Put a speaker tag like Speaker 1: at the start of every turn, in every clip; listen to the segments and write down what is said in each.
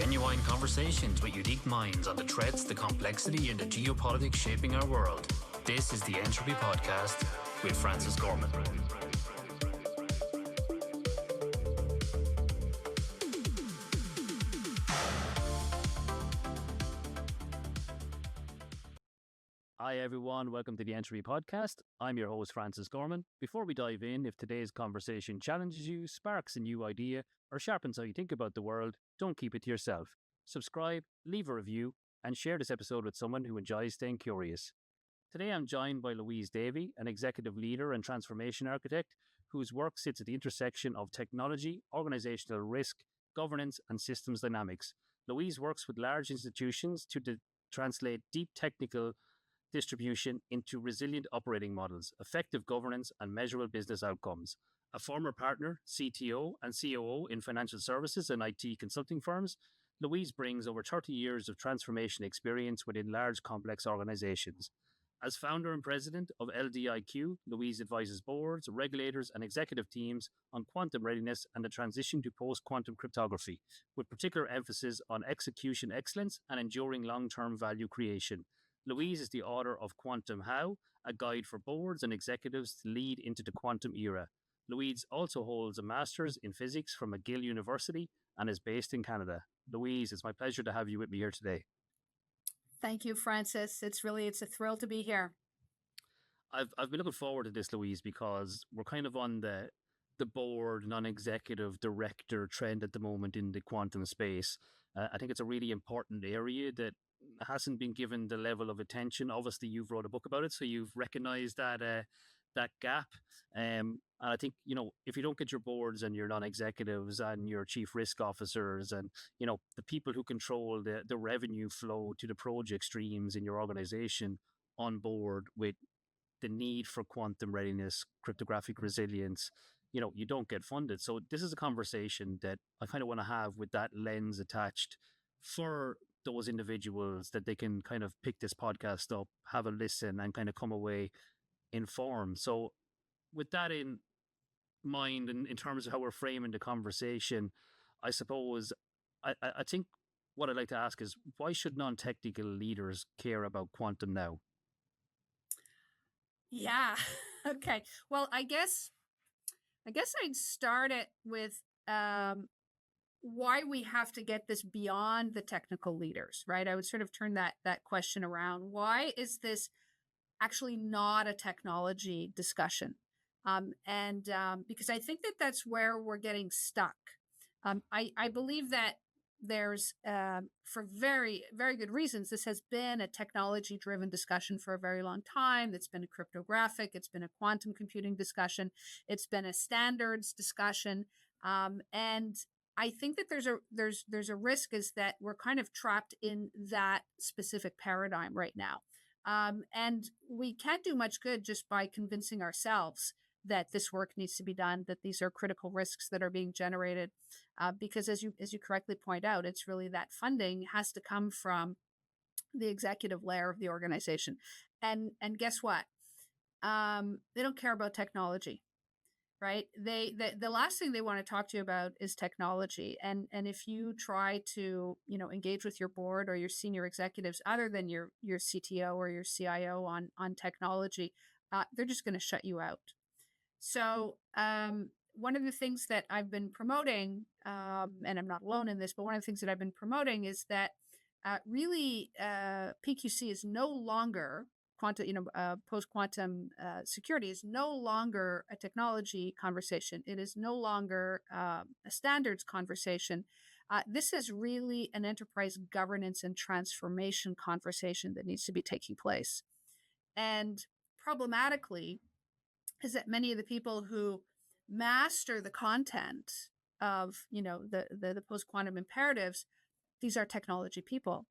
Speaker 1: genuine conversations with unique minds on the threats, the complexity, and the geopolitics shaping our world. This is the Entropy Podcast with Francis Gorman.
Speaker 2: Hi everyone, welcome to the Entropy Podcast. I'm your host Francis Gorman. Before we dive in, if today's conversation challenges you, sparks a new idea, or sharpens how you think about the world, don't keep it to yourself. Subscribe, leave a review, and share this episode with someone who enjoys staying curious. Today I'm joined by Louise Davey, an executive leader and transformation architect whose work sits at the intersection of technology, organizational risk, governance, and systems dynamics. Louise works with large institutions to translate deep technical distribution into resilient operating models, effective governance, and measurable business outcomes. A former partner, CTO, and COO in financial services and IT consulting firms, Louise brings over 30 years of transformation experience within large, complex organizations. As founder and president of LDIQ, Louise advises boards, regulators, and executive teams on quantum readiness and the transition to post-quantum cryptography, with particular emphasis on execution excellence and enduring long-term value creation. Louise is the author of Quantum How, a guide for boards and executives to lead into the quantum era. Louise also holds a master's in physics from McGill University and is based in Canada. Louise, it's my pleasure to have you with me here today.
Speaker 3: Thank you, Francis. It's a thrill to be here.
Speaker 2: I've been looking forward to this, Louise, because we're kind of on the board, non-executive director trend at the moment in the quantum space. I think it's a really important area that hasn't been given the level of attention. Obviously, you've wrote a book about it, so you've recognized that gap. And I think, if you don't get your boards and your non-executives and your chief risk officers and, the people who control the revenue flow to the project streams in your organization on board with the need for quantum readiness, cryptographic resilience, you don't get funded. So this is a conversation that I kind of want to have with that lens attached for those individuals, that they can kind of pick this podcast up, have a listen, and kind of come away informed. So with that in mind, and in terms of how we're framing the conversation, I suppose, I think what I'd like to ask is, why should non-technical leaders care about quantum now?
Speaker 3: Yeah. Okay. Well, I guess I'd start it with why we have to get this beyond the technical leaders, right? I would sort of turn that question around. Why is this actually not a technology discussion? Because I think that's where we're getting stuck. I believe that there's, for very, very good reasons, this has been a technology-driven discussion for a very long time. It's been a cryptographic, it's been a quantum computing discussion, it's been a standards discussion, and I think that there's a risk is that we're kind of trapped in that specific paradigm right now. And we can't do much good just by convincing ourselves that this work needs to be done, that these are critical risks that are being generated. Because as you correctly point out, it's really that funding has to come from the executive layer of the organization. And guess what? They don't care about technology. Right? The last thing they want to talk to you about is technology. And if you try to, engage with your board or your senior executives other than your CTO or your CIO on technology, they're just going to shut you out. So one of the things that I've been promoting, and I'm not alone in this, but one of the things that I've been promoting is that really PQC is no longer post-quantum security is no longer a technology conversation. It is no longer a standards conversation. This is really an enterprise governance and transformation conversation that needs to be taking place. And problematically is that many of the people who master the content of, the post-quantum imperatives, these are technology people.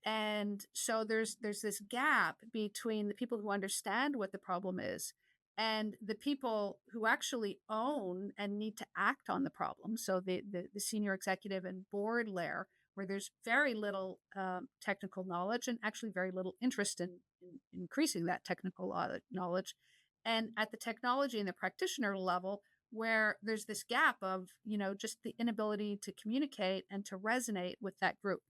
Speaker 3: And so there's this gap between the people who understand what the problem is and the people who actually own and need to act on the problem. So the senior executive and board layer, where there's very little technical knowledge and actually very little interest in increasing that technical knowledge. And at the technology and the practitioner level, where there's this gap of, just the inability to communicate and to resonate with that group.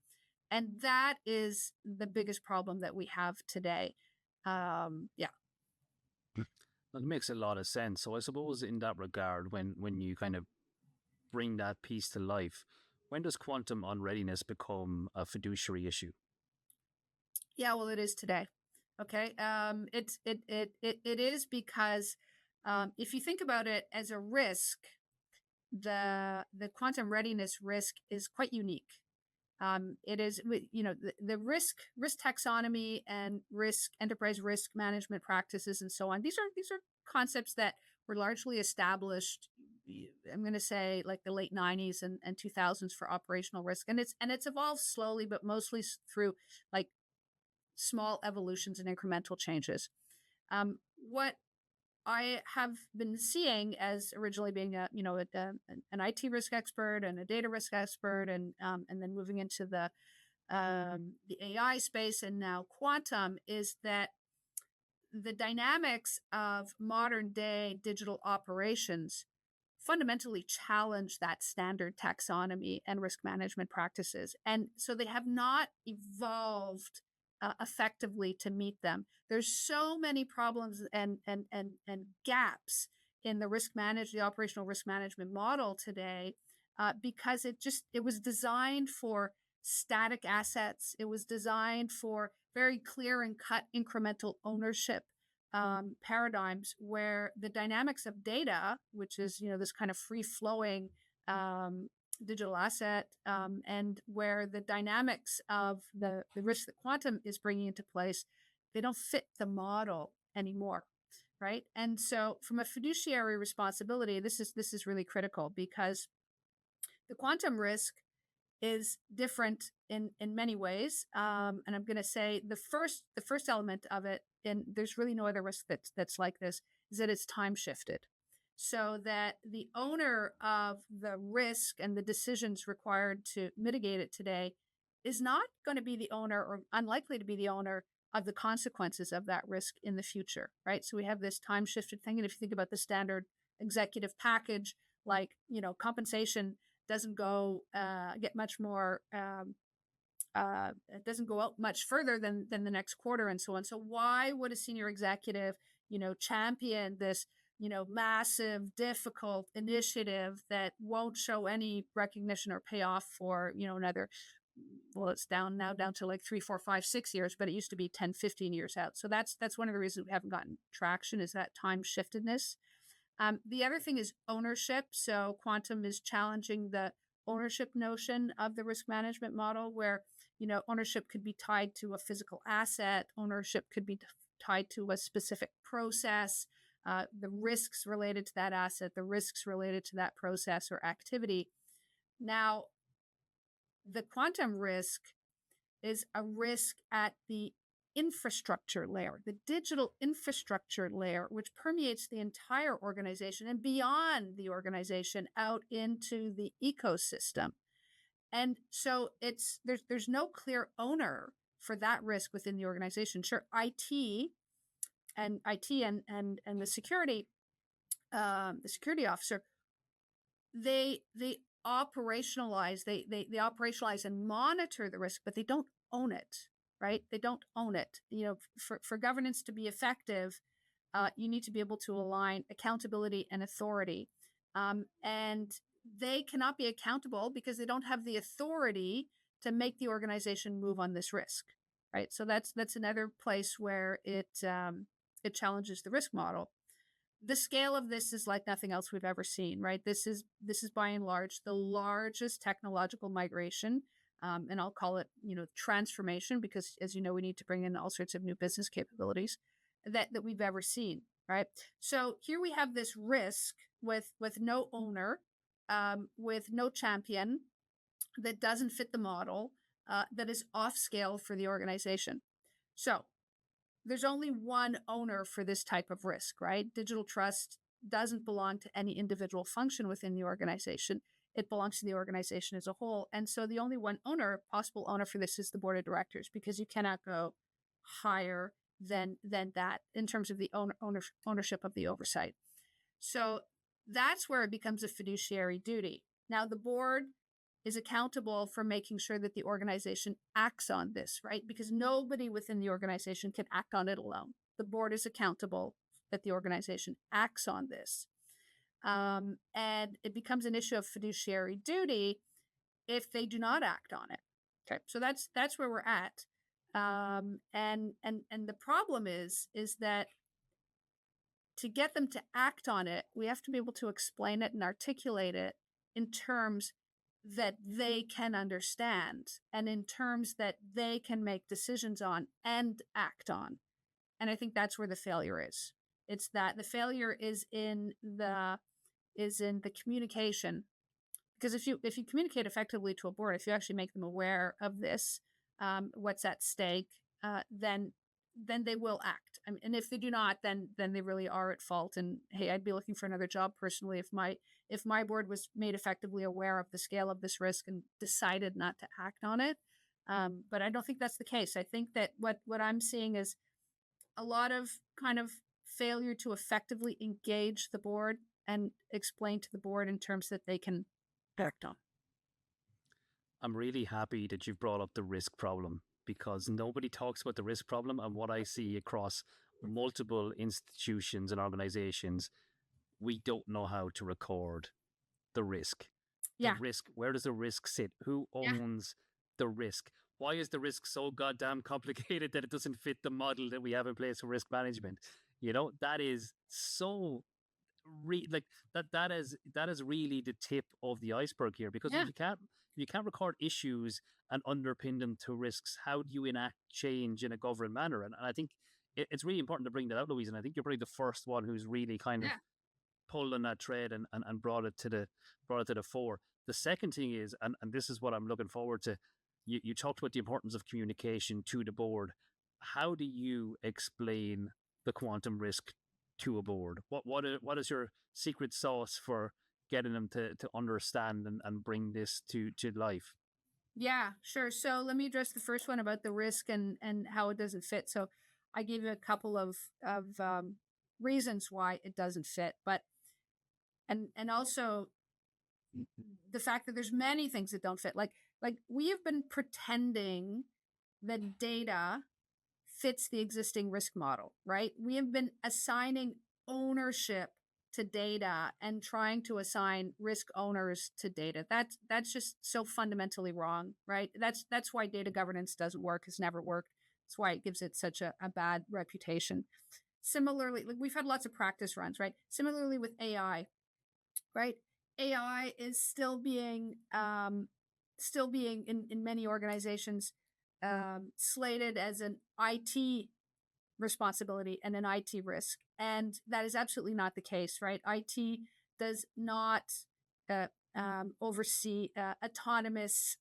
Speaker 3: And that is the biggest problem that we have today. Yeah.
Speaker 2: That makes a lot of sense. So I suppose in that regard, when you kind of bring that piece to life, when does quantum unreadiness become a fiduciary issue?
Speaker 3: Yeah, well, it is today. Okay. It is because if you think about it as a risk, the quantum readiness risk is quite unique. It is, the risk taxonomy and enterprise risk management practices and so on. These are concepts that were largely established, I'm going to say, like the late 90s and 2000s for operational risk. And it's evolved slowly, but mostly through like small evolutions and incremental changes. What I have been seeing as originally being an IT risk expert and a data risk expert, and then moving into the AI space and now quantum, is that the dynamics of modern day digital operations fundamentally challenge that standard taxonomy and risk management practices. And so they have not evolved effectively to meet them. There's so many problems and gaps in the operational risk management model today, because it was designed for static assets. It was designed for very clear and cut incremental ownership paradigms, where the dynamics of data, which is this kind of free flowing digital asset, and where the dynamics of the risk that quantum is bringing into place, they don't fit the model anymore, right? And so, from a fiduciary responsibility, this is really critical, because the quantum risk is different in many ways. And I'm going to say the first element of it, and there's really no other risk that's like this, is that it's time shifted. So that the owner of the risk and the decisions required to mitigate it today is not going to be the owner, or unlikely to be the owner, of the consequences of that risk in the future, right? So we have this time shifted thing. And if you think about the standard executive package, like, compensation doesn't go get much more, it doesn't go out much further than the next quarter, and so on. So why would a senior executive, champion this, massive, difficult initiative that won't show any recognition or payoff for, another, well, it's down to like 3, 4, 5, 6 years, but it used to be 10, 15 years out. So that's one of the reasons we haven't gotten traction, is that time shiftedness. The other thing is ownership. So quantum is challenging the ownership notion of the risk management model, where, ownership could be tied to a physical asset. Ownership could be tied to a specific process, the risks related to that asset, the risks related to that process or activity. Now, the quantum risk is a risk at the infrastructure layer, the digital infrastructure layer, which permeates the entire organization and beyond the organization out into the ecosystem. And so there's no clear owner for that risk within the organization. Sure, IT and the security officer, they operationalize and monitor the risk, but they don't own it. Right? They don't own it. For governance to be effective, you need to be able to align accountability and authority. And they cannot be accountable because they don't have the authority to make the organization move on this risk. Right? So that's another place where it challenges the risk model. The scale of this is like nothing else we've ever seen. Right? This is by and large the largest technological migration. And I'll call it, transformation, because, as you know, we need to bring in all sorts of new business capabilities that we've ever seen, right? So here we have this risk with no owner, with no champion, that doesn't fit the model, that is off scale for the organization. So there's only one owner for this type of risk, right? Digital trust doesn't belong to any individual function within the organization. It belongs to the organization as a whole. And so the only one possible owner for this is the board of directors, because you cannot go higher than that in terms of the ownership of the oversight. So that's where it becomes a fiduciary duty. Now, the board is accountable for making sure that the organization acts on this, right? Because nobody within the organization can act on it alone. The board is accountable that the organization acts on this. And it becomes an issue of fiduciary duty if they do not act on it. Okay, so that's where we're at. And the problem is that to get them to act on it, we have to be able to explain it and articulate it in terms that they can understand and in terms that they can make decisions on and act on. And I think that's where the failure is. It's that the failure is in the communication. Because if you communicate effectively to a board, if you actually make them aware of this, what's at stake, then they will act. I mean, and if they do not, then they really are at fault. And hey, I'd be looking for another job personally if my board was made effectively aware of the scale of this risk and decided not to act on it. But I don't think that's the case. I think that what I'm seeing is a lot of kind of failure to effectively engage the board and explain to the board in terms that they can act on.
Speaker 2: I'm really happy that you've brought up the risk problem, because nobody talks about the risk problem. And what I see across multiple institutions and organizations, we don't know how to record the risk.
Speaker 3: Yeah.
Speaker 2: The risk, where does the risk sit? Who owns the risk? Why is the risk so goddamn complicated that it doesn't fit the model that we have in place for risk management? You know, that is so that is really the tip of the iceberg here, because if you can't record issues and underpin them to risks, how do you enact change in a governed manner? And I think it's really important to bring that out, Louise. And I think you're probably the first one who's really kind of pulled on that thread and brought it to the fore. The second thing is, and this is what I'm looking forward to, you talked about the importance of communication to the board. How do you explain the quantum risk to a board? What is your secret sauce for getting them to understand and bring this to life?
Speaker 3: Yeah, sure. So let me address the first one about the risk and how it doesn't fit. So I gave you a couple of reasons why it doesn't fit, but and also the fact that there's many things that don't fit. Like we have been pretending that data fits the existing risk model, right? We have been assigning ownership to data and trying to assign risk owners to data. That's just so fundamentally wrong, right? That's why data governance doesn't work, has never worked. That's why it gives it such a bad reputation. Similarly, like we've had lots of practice runs, right? Similarly with AI, right? AI is still being in many organizations slated as an IT responsibility and an IT risk. And that is absolutely not the case, right? IT does not oversee autonomous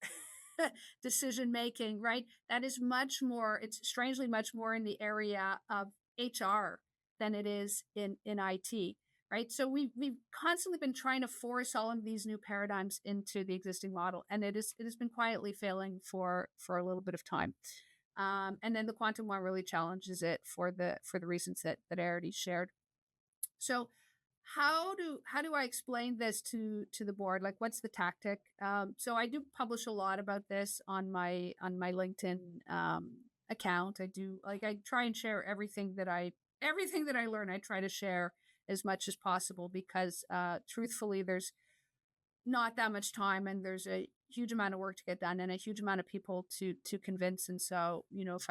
Speaker 3: decision making, right? That is much more, it's strangely much more in the area of HR than it is in IT, right? So we've constantly been trying to force all of these new paradigms into the existing model, and it has been quietly failing for a little bit of time. And then the quantum one really challenges it for the reasons that I already shared. So how do I explain this to the board? Like, what's the tactic? So I do publish a lot about this on my LinkedIn account. I try and share everything that I learn. I try to share as much as possible because truthfully, there's not that much time and there's a huge amount of work to get done and a huge amount of people to convince. And so, you know, if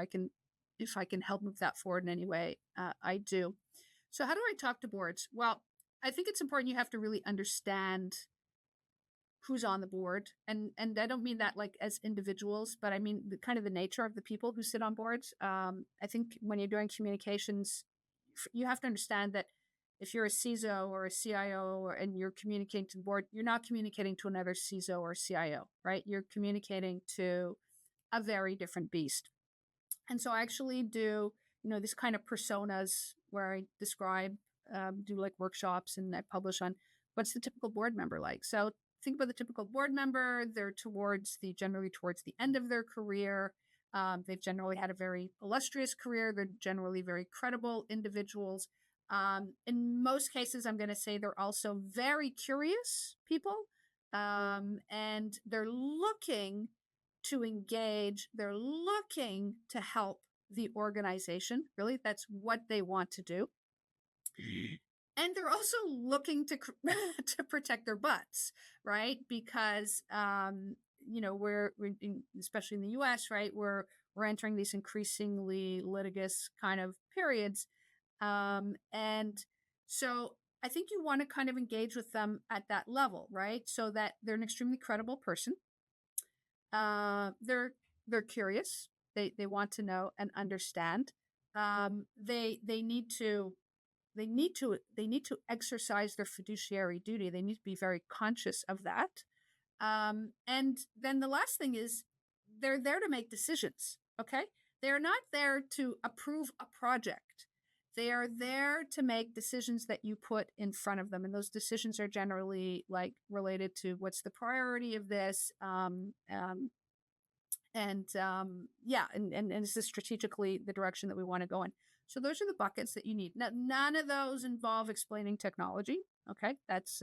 Speaker 3: I can help move that forward in any way, I do. So how do I talk to boards? Well, I think it's important you have to really understand who's on the board. And I don't mean that like as individuals, but I mean the kind of the nature of the people who sit on boards. I think when you're doing communications, you have to understand that if you're a CISO or a CIO and you're communicating to the board, you're not communicating to another CISO or CIO, right? You're communicating to a very different beast. And so I actually do, you know, this kind of personas where I describe, do like workshops, and I publish on what's the typical board member like. So think about the typical board member. They're generally towards the end of their career. They've generally had a very illustrious career. They're generally very credible individuals. In most cases, I'm going to say they're also very curious people, and they're looking to engage. They're looking to help the organization. Really, that's what they want to do. And they're also looking to to protect their butts, right? Because we're especially in the U.S., right? We're entering these increasingly litigious kind of periods, and so I think you want to kind of engage with them at that level, right? So that they're an extremely credible person. They're curious. They want to know and understand. They need to exercise their fiduciary duty. They need to be very conscious of that. And then the last thing is they're there to make decisions. Okay. They're not there to approve a project. They are there to make decisions that you put in front of them. And those decisions are generally like related to what's the priority of this. And is this strategically the direction that we want to go in? So those are the buckets that you need. Now, none of those involve explaining technology. Okay, that's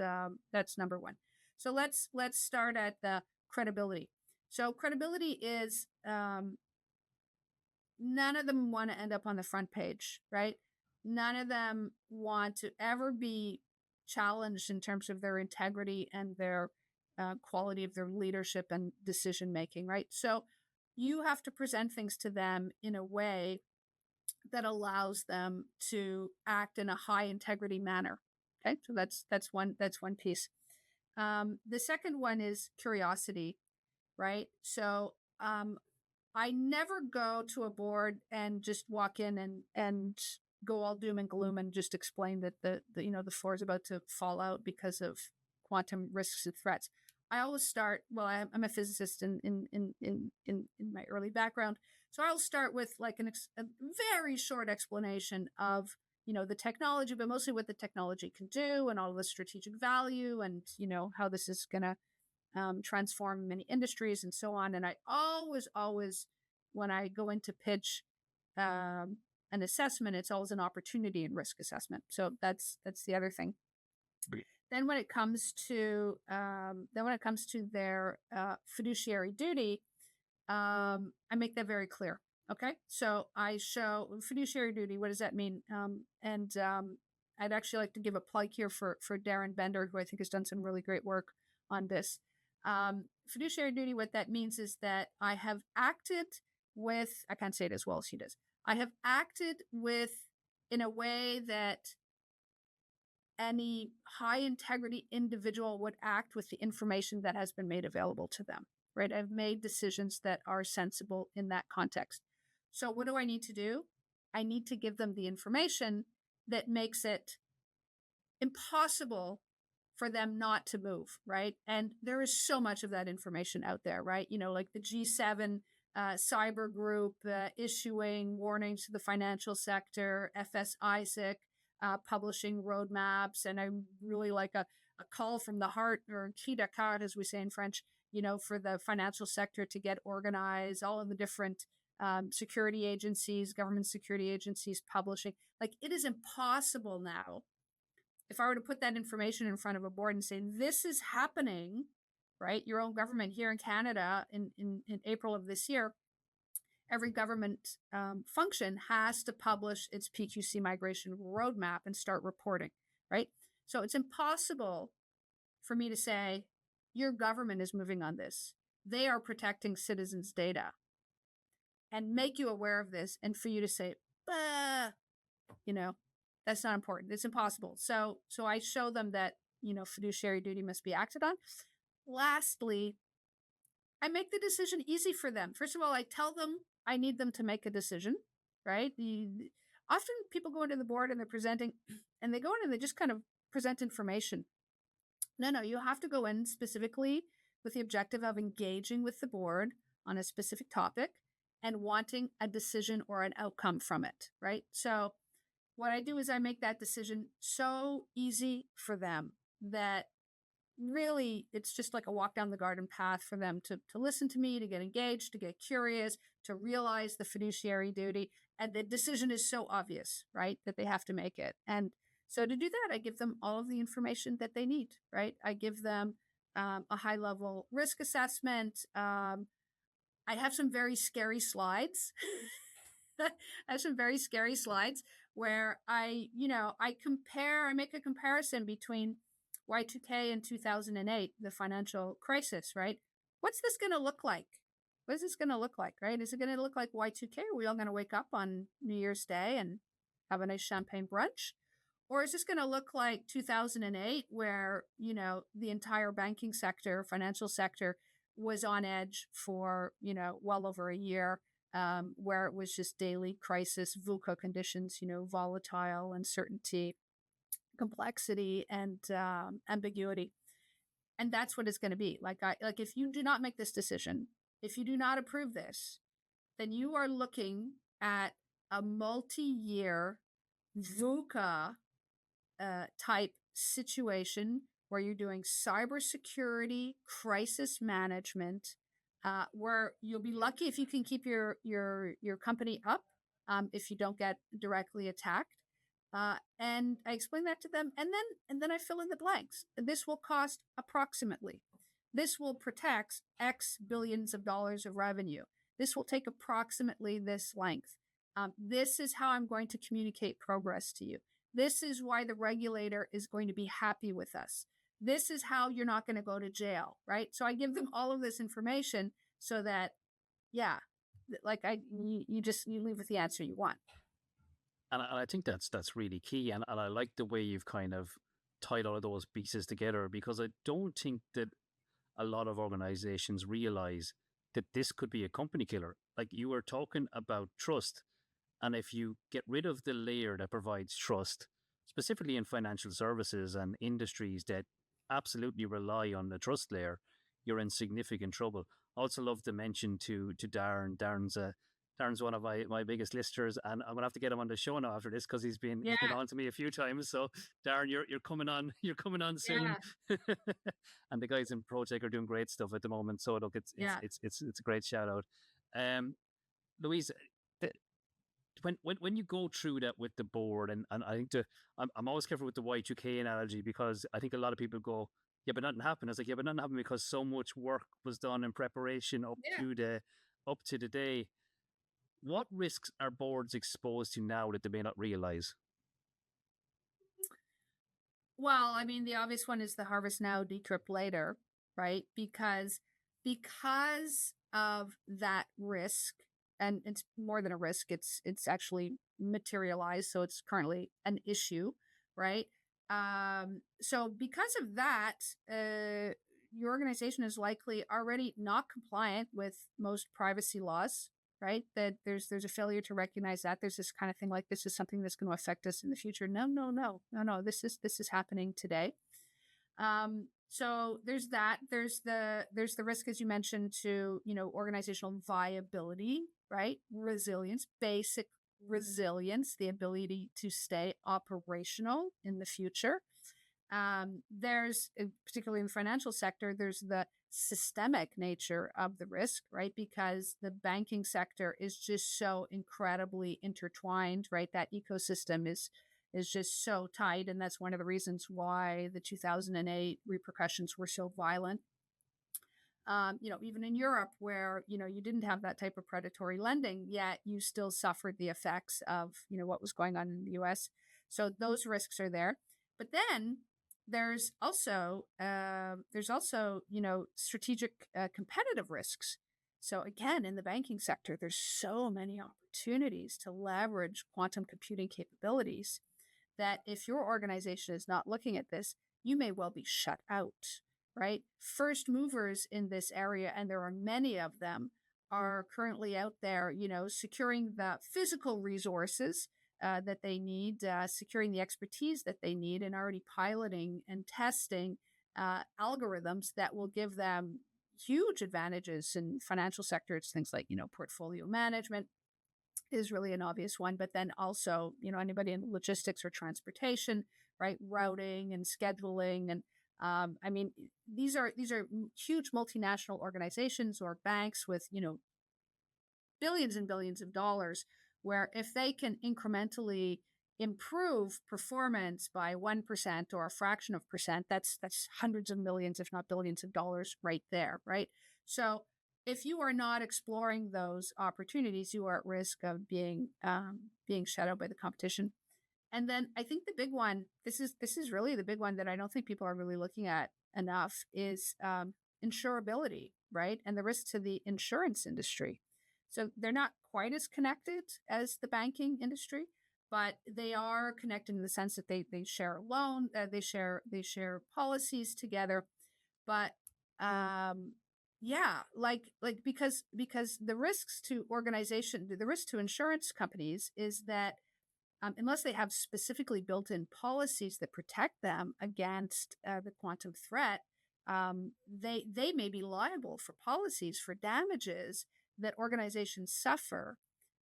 Speaker 3: number one. So let's start at the credibility. So credibility is none of them want to end up on the front page, right? None of them want to ever be challenged in terms of their integrity and their quality of their leadership and decision making, right? So you have to present things to them in a way that allows them to act in a high integrity manner. Okay, so that's one piece. The second one is curiosity, right? So I never go to a board and just walk in and go all doom and gloom and just explain that the floor is about to fall out because of quantum risks and threats. I always start. Well, I'm a physicist in my early background, so I'll start with like a very short explanation of the technology, but mostly what the technology can do and all of the strategic value, and how this is going to transform many industries and so on. And I always, when I go into pitch an assessment, it's always an opportunity and risk assessment. So that's the other thing. Then when it comes to their fiduciary duty, I make that very clear. Okay, so I show fiduciary duty. What does that mean? I'd actually like to give a plug here for Darren Bender, who I think has done some really great work on this. Fiduciary duty, what that means is that I have acted with, I can't say it as well as he does. I have acted in a way that any high integrity individual would act with the information that has been made available to them, right? I've made decisions that are sensible in that context. So what do I need to do? I need to give them the information that makes it impossible for them not to move, right? And there is so much of that information out there, right? Like the G7 cyber group issuing warnings to the financial sector, FS-ISAC publishing roadmaps, and I really like a call from the heart, or cri de cœur, as we say in French, for the financial sector to get organized, all of the different security agencies, government security agencies publishing. Like, it is impossible now, if I were to put that information in front of a board and say, this is happening, right? Your own government here in Canada in April of this year, every government function has to publish its PQC migration roadmap and start reporting, right? So it's impossible for me to say, your government is moving on this. They are protecting citizens' data, and make you aware of this, and for you to say, that's not important. It's impossible. So I show them that, fiduciary duty must be acted on. Lastly, I make the decision easy for them. First of all, I tell them I need them to make a decision, right? Often people go into the board and they're presenting, and they go in and they just kind of present information. No, you have to go in specifically with the objective of engaging with the board on a specific topic and wanting a decision or an outcome from it, right? So what I do is I make that decision so easy for them that really, it's just like a walk down the garden path for them to listen to me, to get engaged, to get curious, to realize the fiduciary duty. And the decision is so obvious, right, that they have to make it. And so to do that, I give them all of the information that they need, right? I give them a high level risk assessment. I have some very scary slides. I have some very scary slides where I make a comparison between Y2K and 2008, the financial crisis, right? What's this going to look like? What is this going to look like, right? Is it going to look like Y2K? Are we all going to wake up on New Year's Day and have a nice champagne brunch? Or is this going to look like 2008, where, the entire banking sector, financial sector was on edge for, well over a year, where it was just daily crisis, VUCA conditions, volatile, uncertainty, complexity, and ambiguity. And that's what it's going to be. Like if you do not make this decision, if you do not approve this, then you are looking at a multi-year VUCA type situation where you're doing cybersecurity, crisis management, where you'll be lucky if you can keep your company up, if you don't get directly attacked. And I explain that to them, and then I fill in the blanks. This will cost approximately. This will protect X billions of dollars of revenue. This will take approximately this length. This is how I'm going to communicate progress to you. This is why the regulator is going to be happy with us. This is how you're not going to go to jail, right? So I give them all of this information so that, you leave with the answer you want.
Speaker 2: And I think that's really key. And I like the way you've kind of tied all of those pieces together, because I don't think that a lot of organizations realize that this could be a company killer. Like, you were talking about trust. And if you get rid of the layer that provides trust, specifically in financial services and industries that absolutely rely on the trust layer, you're in significant trouble. I also love to mention to Darren. Darren's one of my biggest listeners, and I'm gonna have to get him on the show now after this, because he's been on to me a few times. So Darren, you're coming on soon.
Speaker 3: Yeah.
Speaker 2: And the guys in ProTech are doing great stuff at the moment. So look, it's a great shout out. Louise, when you go through that with the board, and I think I'm always careful with the Y2K analogy, because I think a lot of people go, yeah, but nothing happened. I was like, yeah, but nothing happened because so much work was done in preparation up to the day. What risks are boards exposed to now that they may not realize?
Speaker 3: Well, I mean, the obvious one is the harvest now, decrypt later, right? Because of that risk, and it's more than a risk, it's actually materialized, so it's currently an issue, right? So because of that, your organization is likely already not compliant with most privacy laws, right? That there's a failure to recognize that. There's this kind of thing like, this is something that's going to affect us in the future. No. This is happening today. So there's that. There's the risk, as you mentioned, to organizational viability, right? Resilience, basic resilience, the ability to stay operational in the future. There's, particularly in the financial sector, there's the systemic nature of the risk, right? Because the banking sector is just so incredibly intertwined, right? That ecosystem is just so tight. And that's one of the reasons why the 2008 repercussions were so violent. Even in Europe, where, you didn't have that type of predatory lending, yet you still suffered the effects of, what was going on in the US. So those risks are there. But then there's also strategic competitive risks. So again, in the banking sector, there's so many opportunities to leverage quantum computing capabilities that if your organization is not looking at this, you may well be shut out, right? First movers in this area, and there are many of them, are currently out there, securing the physical resources that they need, securing the expertise that they need, and already piloting and testing algorithms that will give them huge advantages in financial sector. It's things like, portfolio management is really an obvious one, but then also, anybody in logistics or transportation, right? Routing and scheduling and I mean, these are huge multinational organizations or banks with, billions and billions of dollars, where if they can incrementally improve performance by 1% or a fraction of percent, that's hundreds of millions, if not billions of dollars right there, right? So if you are not exploring those opportunities, you are at risk of being shut out by the competition. And then I think the big one, this is really the big one that I don't think people are really looking at enough, is insurability, right? And the risk to the insurance industry. So they're not quite as connected as the banking industry, but they are connected in the sense that they share a loan, they share policies together. But yeah, because the risks to the risk to insurance companies is that unless they have specifically built-in policies that protect them against the quantum threat, they may be liable for policies for damages that organizations suffer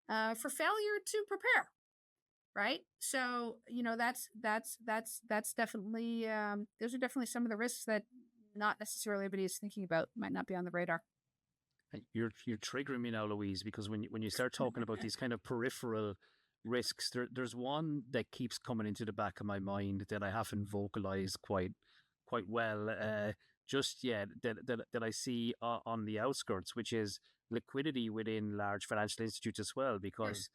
Speaker 3: for failure to prepare. Right. So, that's definitely, those are definitely some of the risks that not necessarily everybody is thinking about, might not be on the radar.
Speaker 2: You're triggering me now, Louise, because when you start talking about these kind of peripheral risks, there's one that keeps coming into the back of my mind that I haven't vocalized quite well just yet, that I see on the outskirts, which is liquidity within large financial institutes as well, because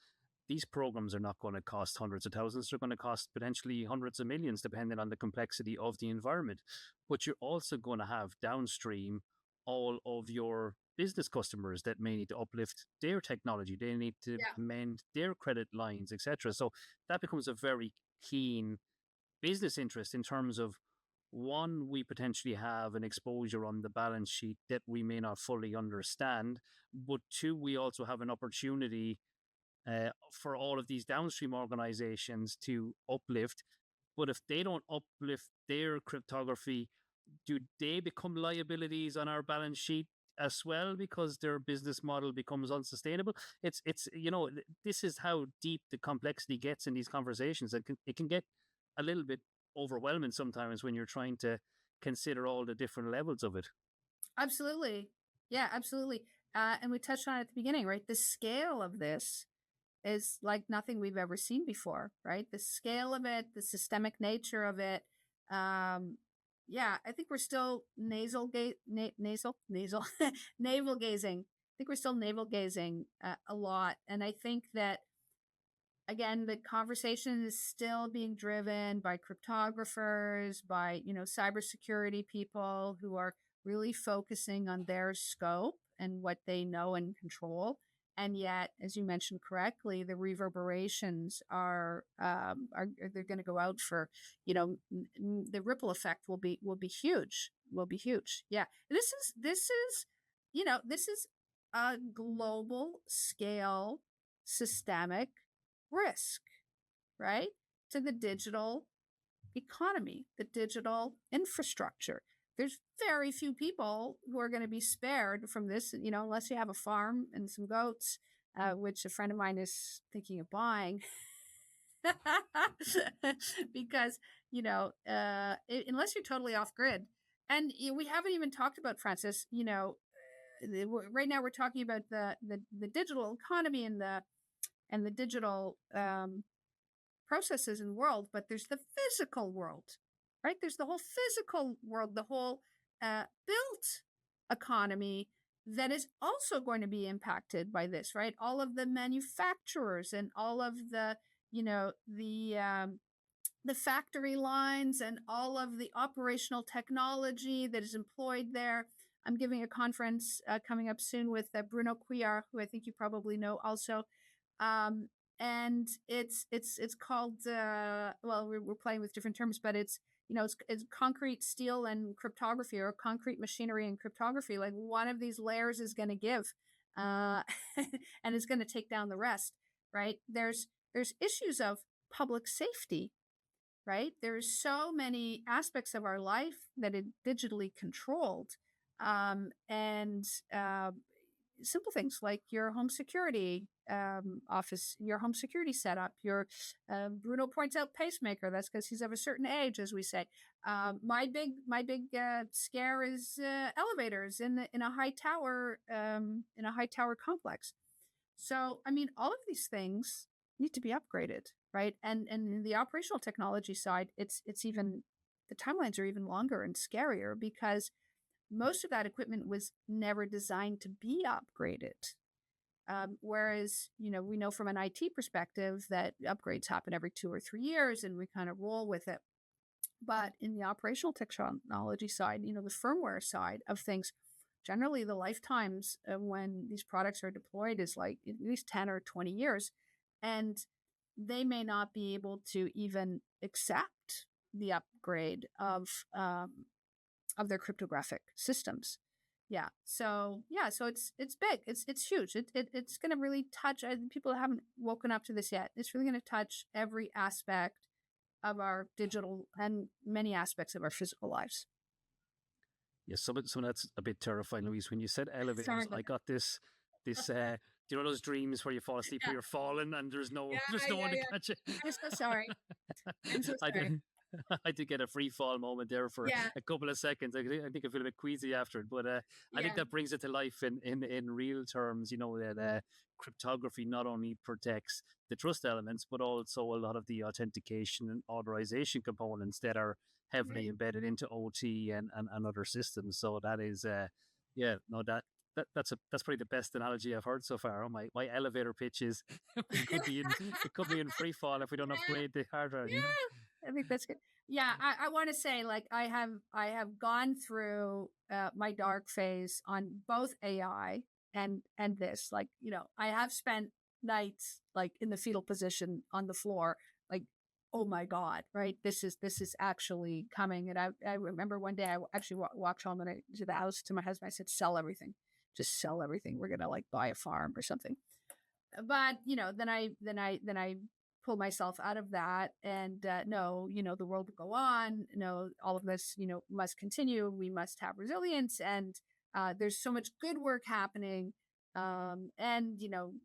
Speaker 2: these programs are not going to cost hundreds of thousands. They're going to cost potentially hundreds of millions, depending on the complexity of the environment. But you're also going to have downstream all of your business customers that may need to uplift their technology. They need to amend their credit lines, etc. So that becomes a very keen business interest in terms of, one, we potentially have an exposure on the balance sheet that we may not fully understand, but two, we also have an opportunity for all of these downstream organizations to uplift. But if they don't uplift their cryptography, do they become liabilities on our balance sheet as well because their business model becomes unsustainable? It's this is how deep the complexity gets in these conversations. It can get a little bit overwhelming sometimes when you're trying to consider all the different levels of it.
Speaker 3: Absolutely. Yeah, absolutely. And we touched on it at the beginning, right? The scale of this is like nothing we've ever seen before, right? The scale of it, the systemic nature of it. Yeah, I think we're still navel gazing. I think we're still navel gazing a lot. And I think that, again, the conversation is still being driven by cryptographers, by, cybersecurity people who are really focusing on their scope and what they know and control. And yet, as you mentioned correctly, the reverberations are they're going to go out for, the ripple effect will be huge. Will be huge. Yeah, this is a global scale systemic risk, right, to the digital economy, the digital infrastructure. There's very few people who are going to be spared from this, unless you have a farm and some goats, which a friend of mine is thinking of buying. Because, unless you're totally off grid. And we haven't even talked about, Francis, right now we're talking about the digital economy and the digital processes in the world, but there's the physical world, right? There's the whole physical world, the whole built economy that is also going to be impacted by this, right? All of the manufacturers and all of the, the factory lines and all of the operational technology that is employed there. I'm giving a conference coming up soon with Bruno Couillard, who I think you probably know also. And it's called, we're playing with different terms, but it's concrete, steel, and cryptography, or concrete, machinery, and cryptography. Like, one of these layers is going to give, and it's going to take down the rest, right? There's issues of public safety, right? There's so many aspects of our life that are digitally controlled. And simple things like your home security office, your home security setup, your Bruno points out pacemaker. That's because he's of a certain age, as we say. My big scare is elevators in a high tower complex. So, I mean, all of these things need to be upgraded, right? And in the operational technology side, it's even, the timelines are even longer and scarier because most of that equipment was never designed to be upgraded. Whereas, we know from an IT perspective that upgrades happen every 2 or 3 years and we kind of roll with it. But in the operational technology side, the firmware side of things, generally the lifetimes when these products are deployed is like at least 10 or 20 years. And they may not be able to even accept the upgrade of their cryptographic systems. So it's big. It's huge. It's going to really touch. People haven't woken up to this yet. It's really going to touch every aspect of our digital and many aspects of our physical lives.
Speaker 2: Yes, so that's a bit terrifying, Louise. When you said elevators, I got this. Do you know those dreams where you fall asleep where you're falling and there's no one to catch you?
Speaker 3: I'm so sorry.
Speaker 2: I did get a free fall moment there for a couple of seconds. I think I feel a bit queasy after it, but I think that brings it to life in real terms. That cryptography not only protects the trust elements, but also a lot of the authentication and authorization components that are heavily embedded into OT and other systems. So that is, that's probably the best analogy I've heard so far. Oh, my elevator pitch is it could be in free fall if we don't upgrade the hardware.
Speaker 3: Yeah. I think that's good. Yeah, I want to say, like, I have gone through my dark phase on both AI and this. Like, I have spent nights like in the fetal position on the floor, like, oh my God, right? This is actually coming. And I remember one day I actually walked home to the house to my husband. I said, "Sell everything, just sell everything. We're gonna like buy a farm or something." But then I pull myself out of that and no, the world will go on. No, all of this, must continue. We must have resilience, and there's so much good work happening. And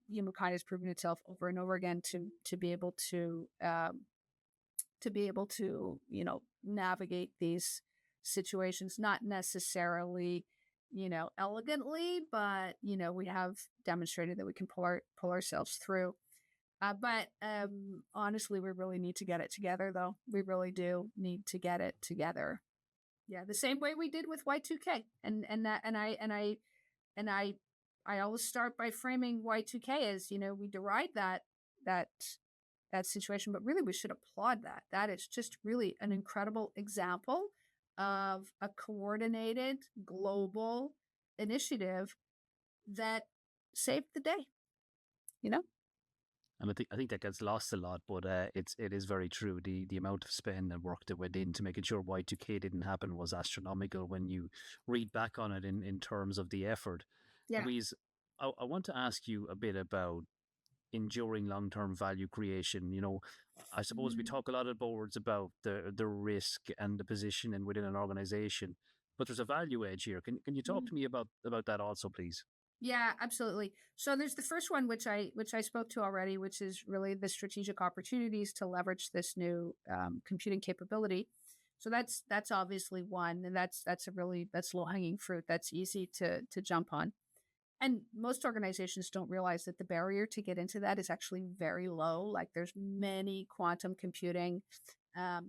Speaker 3: humankind has proven itself over and over again to be able to navigate these situations, not necessarily elegantly, but we have demonstrated that we can pull ourselves through. But honestly, we really need to get it together, though. We really do need to get it together. Yeah, the same way we did with Y2K, and I always start by framing Y2K as we deride that situation, but really we should applaud that. That is just really an incredible example of a coordinated global initiative that saved the day.
Speaker 2: And I think that gets lost a lot, but it is very true. The amount of spend and work that went into making sure Y2K didn't happen was astronomical when you read back on it in terms of the effort.
Speaker 3: Yeah.
Speaker 2: Louise, I want to ask you a bit about enduring long-term value creation. I suppose we talk a lot at boards about the risk and the position within an organization, but there's a value edge here. Can you talk to me about that also, please?
Speaker 3: Yeah, absolutely. So there's the first one, which I spoke to already, which is really the strategic opportunities to leverage this new computing capability. So that's obviously one, and that's low hanging fruit. That's easy to jump on. And most organizations don't realize that the barrier to get into that is actually very low. Like there's many quantum computing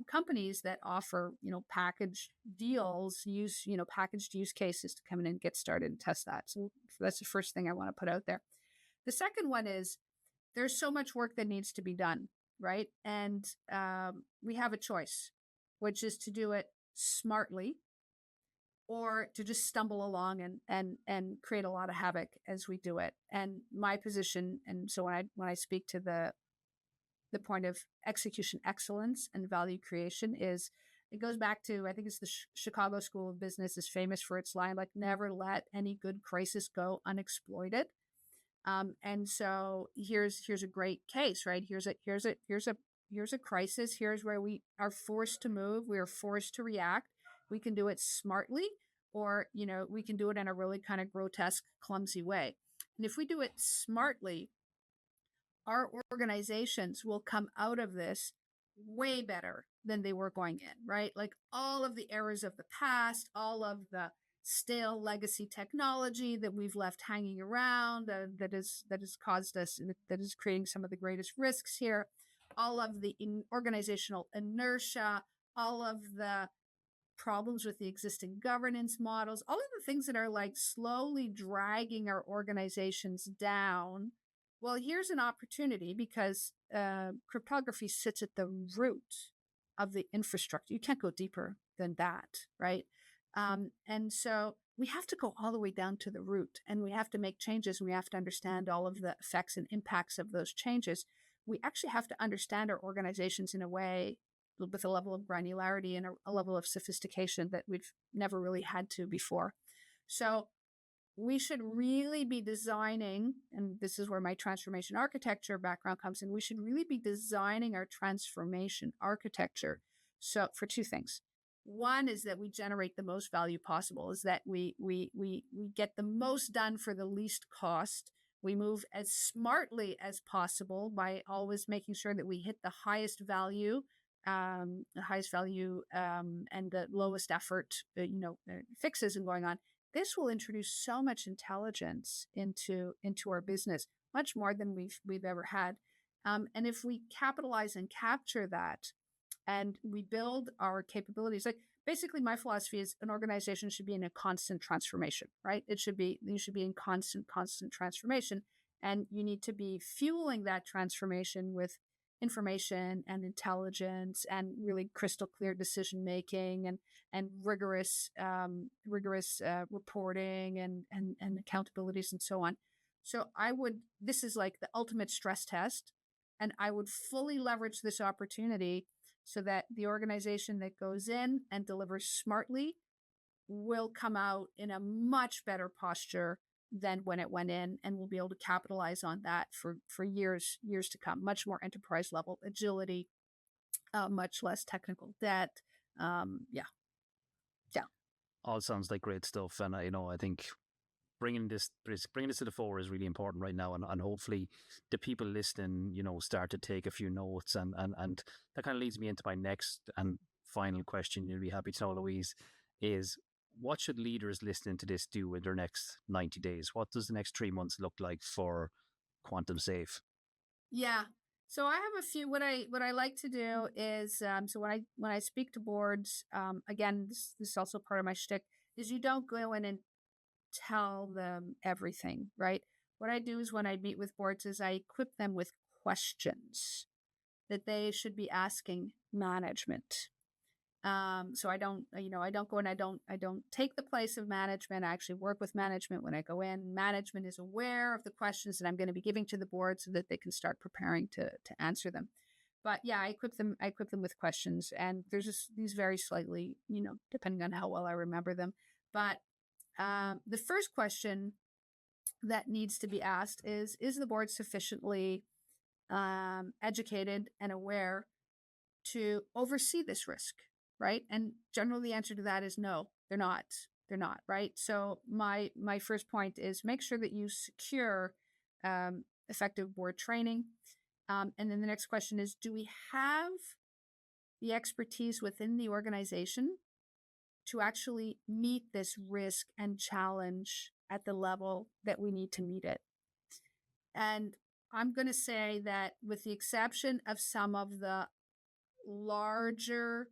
Speaker 3: companies that offer, packaged deals, packaged use cases to come in and get started and test that. So that's the first thing I want to put out there. The second one is there's so much work that needs to be done, right? And we have a choice, which is to do it smartly or to just stumble along and create a lot of havoc as we do it. And my position, and so when I speak to the point of execution excellence and value creation, is it goes back to, I think it's the Chicago School of Business is famous for its line, like, never let any good crisis go unexploited. And so here's a great case, right? Here's a crisis. Here's where we are forced to move. We are forced to react. We can do it smartly, or, we can do it in a really kind of grotesque, clumsy way. And if we do it smartly, our organizations will come out of this way better than they were going in, right? Like all of the errors of the past, all of the stale legacy technology that we've left hanging around that has caused us, that is creating some of the greatest risks here, all of the organizational inertia, all of the problems with the existing governance models, all of the things that are like slowly dragging our organizations down. Well, here's an opportunity because cryptography sits at the root of the infrastructure. You can't go deeper than that, right? And so we have to go all the way down to the root, and we have to make changes, and we have to understand all of the effects and impacts of those changes. We actually have to understand our organizations in a way with a level of granularity and a level of sophistication that we've never really had to before. So we should really be designing, and this is where my transformation architecture background comes in, we should really be designing our transformation architecture so for two things. One is that we generate the most value possible, is that we get the most done for the least cost. We move as smartly as possible by always making sure that we hit the highest value and the lowest effort, fixes and going on. This will introduce so much intelligence into our business, much more than we've ever had. And if we capitalize and capture that, and we build our capabilities, like basically my philosophy is an organization should be in a constant transformation, right? You should be in constant transformation, and you need to be fueling that transformation with information and intelligence and really crystal clear decision making and rigorous reporting and accountabilities and so on. So this is like the ultimate stress test, and I would fully leverage this opportunity so that the organization that goes in and delivers smartly will come out in a much better posture than when it went in, and we'll be able to capitalize on that for years to come. Much more enterprise level agility, much less technical debt. Yeah.
Speaker 2: All sounds like great stuff, and I think bringing this to the fore is really important right now, and hopefully the people listening, start to take a few notes, and that kind of leads me into my next and final question. You'll be happy to know, Louise, is what should leaders listening to this do in their next 90 days? What does the next 3 months look like for Quantum Safe?
Speaker 3: Yeah. So I have a few. What I like to do is so when I speak to boards, again, this is also part of my shtick, is you don't go in and tell them everything, right? What I do is when I meet with boards is I equip them with questions that they should be asking management. So I don't go and I don't take the place of management. I actually work with management when I go in. Management is aware of the questions that I'm going to be giving to the board so that they can start preparing to answer them. But yeah, I equip them with questions, and there's just these very slightly, depending on how well I remember them. But the first question that needs to be asked is the board sufficiently educated and aware to oversee this risk, right? And generally the answer to that is no, they're not. They're not, right? So my first point is make sure that you secure effective board training. And then the next question is, do we have the expertise within the organization to actually meet this risk and challenge at the level that we need to meet it? And I'm going to say that with the exception of some of the larger,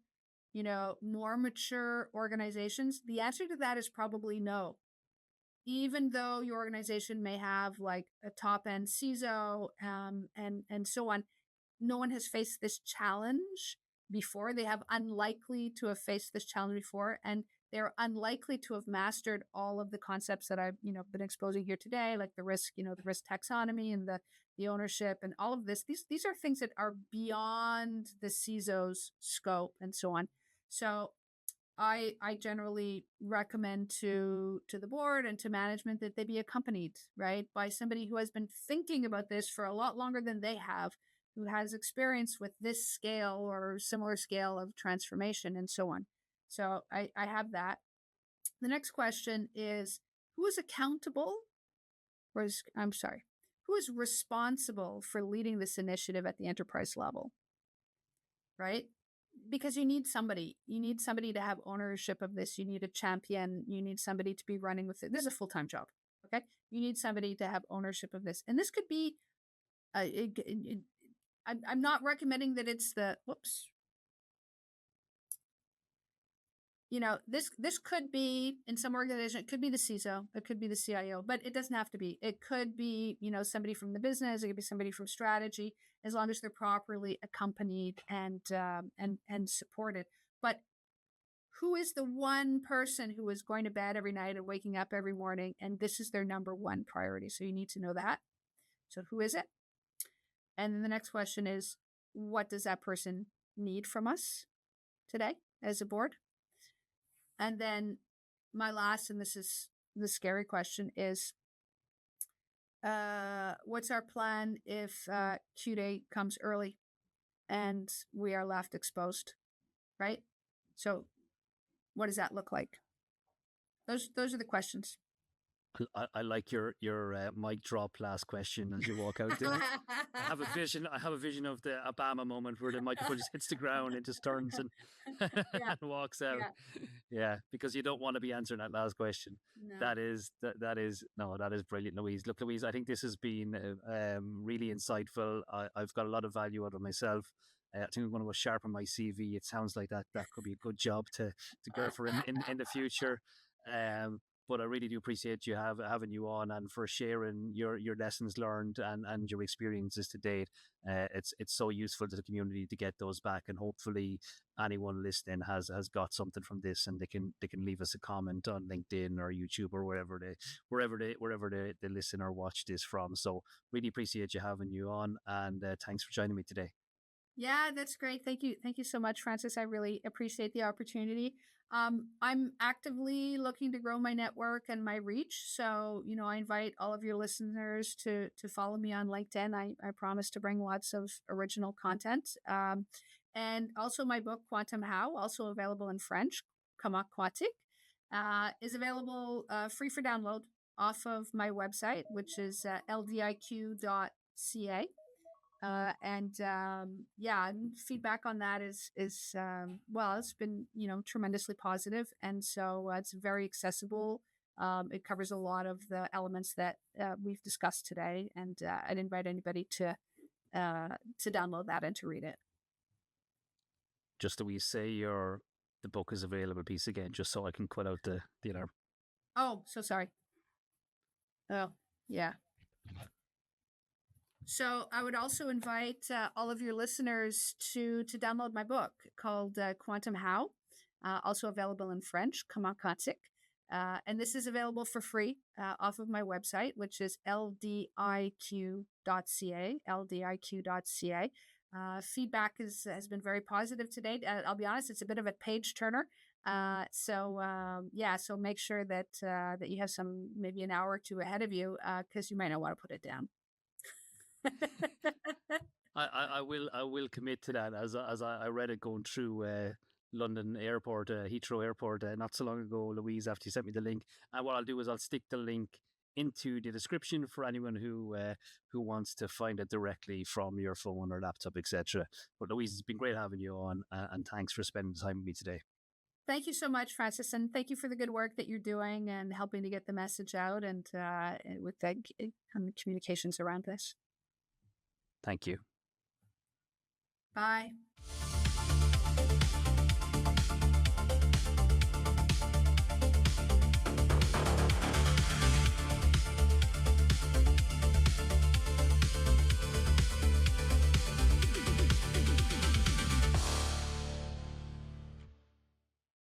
Speaker 3: more mature organizations, the answer to that is probably no. Even though your organization may have like a top end CISO and so on, no one has faced this challenge before. They have unlikely to have faced this challenge before, and they're unlikely to have mastered all of the concepts that I've been exposing here today, like the risk, the risk taxonomy and the ownership and all of this. These are things that are beyond the CISO's scope and so on. So I generally recommend to the board and to management that they be accompanied, right, by somebody who has been thinking about this for a lot longer than they have, who has experience with this scale or similar scale of transformation and so on. So I have that. The next question is, who is accountable who is responsible for leading this initiative at the enterprise level, right? Because you need somebody to have ownership of this. You need a champion. You need somebody to be running with it. This is a full-time job. Okay. You need somebody to have ownership of this. And this could be, I'm not recommending that it's this could be, in some organization, it could be the CISO, it could be the CIO, but it doesn't have to be. It could be, somebody from the business, it could be somebody from strategy, as long as they're properly accompanied and supported. But who is the one person who is going to bed every night and waking up every morning, and this is their number one priority? So you need to know that. So who is it? And then the next question is, what does that person need from us today as a board? And then my last, and this is the scary question, is what's our plan if Q day comes early and we are left exposed, right? So what does that look like? Those are the questions.
Speaker 2: I like your mic drop last question as you walk out there. I have a vision of the Obama moment where the microphone just hits the ground and just turns and, and walks out. Yeah, because you don't want to be answering that last question.
Speaker 3: No.
Speaker 2: That is brilliant, Louise. Look, Louise, I think this has been really insightful. I've got a lot of value out of myself. I think I'm going to go sharpen my CV. It sounds like that could be a good job to go for in the future. But I really do appreciate you having you on and for sharing your lessons learned and your experiences to date. It's so useful to the community to get those back, and hopefully anyone listening has got something from this, and they can leave us a comment on LinkedIn or YouTube or wherever they listen or watch this from. So really appreciate you having you on, and thanks for joining me today.
Speaker 3: Yeah, that's great. Thank you so much, Francis. I really appreciate the opportunity. I'm actively looking to grow my network and my reach. So, I invite all of your listeners to follow me on LinkedIn. I promise to bring lots of original content. And also my book, Quantum How, also available in French, Comment Quantique, is available free for download off of my website, which is ldiq.ca. And feedback on that is it's been, tremendously positive. And so it's very accessible. It covers a lot of the elements that we've discussed today. And I'd invite anybody to download that and to read it.
Speaker 2: Just that we say the book is available piece again, just so I can quit out the alarm.
Speaker 3: Oh, so sorry. Oh, yeah. So I would also invite all of your listeners to download my book called Quantum How, also available in French, Comment Quantique. And this is available for free off of my website, which is ldiq.ca, ldiq.ca. Feedback has been very positive today. I'll be honest, it's a bit of a page turner. So make sure that you have maybe an hour or two ahead of you, because you might not want to put it down.
Speaker 2: I will commit to that, as I read it going through London Airport, Heathrow Airport, not so long ago, Louise, after you sent me the link. And what I'll do is I'll stick the link into the description for anyone who wants to find it directly from your phone or laptop, etc. But Louise, it's been great having you on, and thanks for spending time with me today.
Speaker 3: Thank you so much, Francis, and thank you for the good work that you're doing and helping to get the message out and with the communications around this.
Speaker 2: Thank you.
Speaker 3: Bye.